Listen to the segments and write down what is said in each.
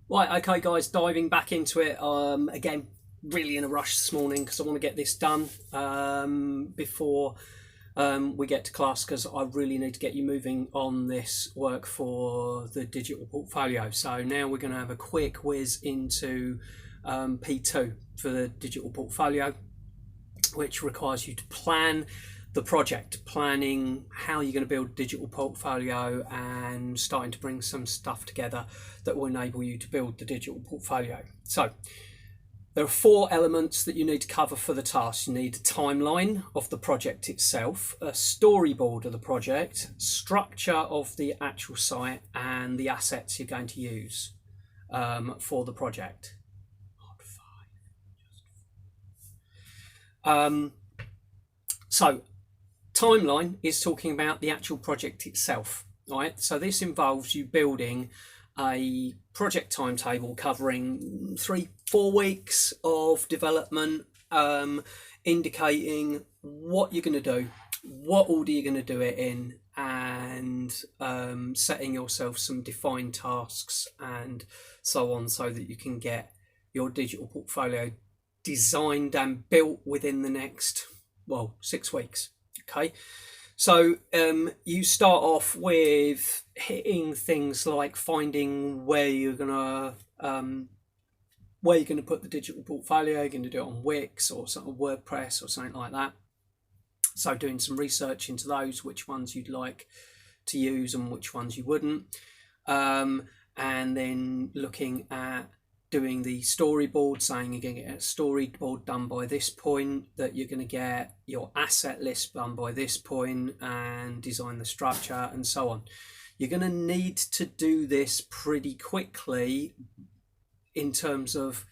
Right, okay, guys, diving back into it. Again, really in a rush this morning because I want to get this done before we get to class because I really need to get you moving on this work for the digital portfolio. So now we're going to have a quick whiz into P2 for the digital portfolio, which requires you to plan the project, planning how you're going to build a digital portfolio and starting to bring some stuff together that will enable you to build the digital portfolio. So there are four elements that you need to cover for the task. You need a timeline of the project itself, a storyboard of the project, structure of the actual site, and the assets you're going to use for the project. So timeline is talking about the actual project itself, right? So this involves you building a project timetable covering 3-4 weeks of development, indicating what you're going to do, what order you're going to do it in, and setting yourself some defined tasks and so on, so that you can get your digital portfolio designed and built within the next 6 weeks. Okay, so you start off with hitting things like finding where you're gonna put the digital portfolio. You're going to do it on Wix or sort of WordPress or something like that. So doing some research into those, which ones you'd like to use and which ones you wouldn't, and then looking at doing the storyboard, saying you're going to get a storyboard done by this point, that you're going to get your asset list done by this point, and design the structure and so on. You're going to need to do this pretty quickly in terms of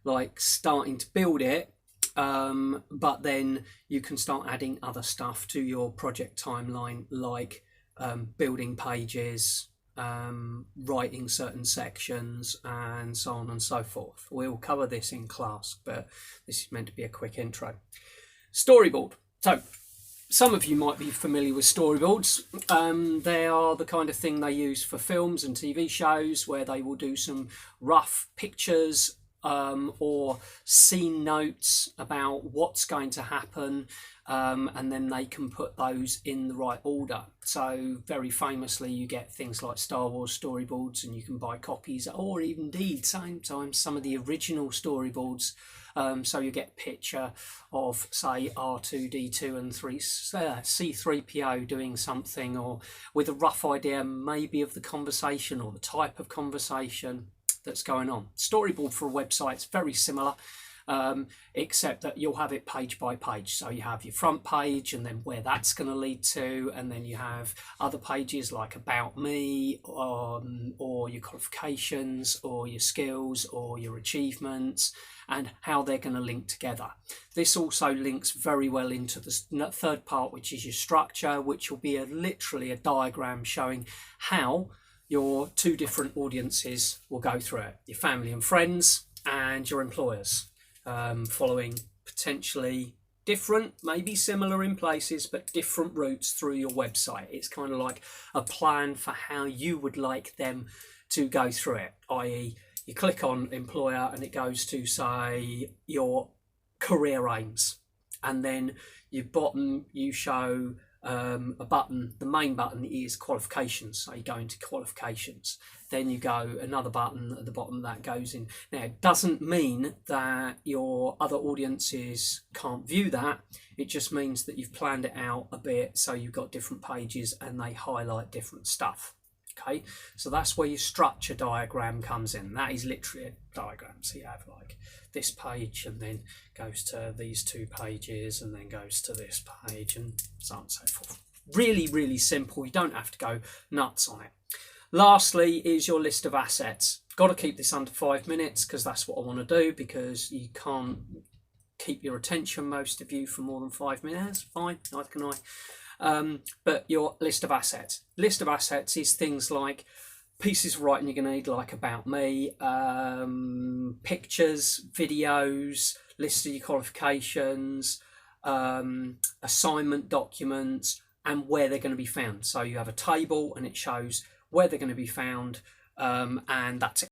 like starting to build it, but then you can start adding other stuff to your project timeline, like building pages, writing certain sections, and so on and so forth. We'll cover this in class, but this is meant to be a quick intro. Storyboard. So some of you might be familiar with storyboards. They are the kind of thing they use for films and TV shows, where they will do some rough pictures or scene notes about what's going to happen, and then they can put those in the right order. So very famously, you get things like Star Wars storyboards, and you can buy copies, or indeed sometimes some of the original storyboards. So you get a picture of, say, R2-D2 and C3PO doing something, or with a rough idea maybe of the conversation or the type of conversation that's going on. Storyboard for a website's very similar, except that you'll have it page by page. So you have your front page and then where that's going to lead to, and then you have other pages like about me, or your qualifications or your skills or your achievements, and how they're going to link together. This also links very well into the third part, which is your structure, which will be literally a diagram showing how your two different audiences will go through it: your family and friends and your employers, following potentially different, maybe similar in places, but different routes through your website. It's kind of like a plan for how you would like them to go through it, i.e. you click on employer and it goes to, say, your career aims, and then your bottom you show a button. The main button is qualifications, so you go into qualifications, then you go another button at the bottom that goes in. Now, it doesn't mean that your other audiences can't view that, it just means that you've planned it out a bit so you've got different pages and they highlight different stuff. Okay, so that's where your structure diagram comes in. That is literally a diagram. So you have like this page, and then goes to these two pages, and then goes to this page, and so on and so forth. Really, really simple. You don't have to go nuts on it. Lastly is your list of assets. Got to keep this under 5 minutes because that's what I want to do, because you can't keep your attention, most of you, for more than 5 minutes. Fine, neither can I. But your list of assets. List of assets is things like pieces of writing you're going to need, like about me, pictures, videos, list of your qualifications, assignment documents, and where they're going to be found. So you have a table and it shows where they're going to be found, and that's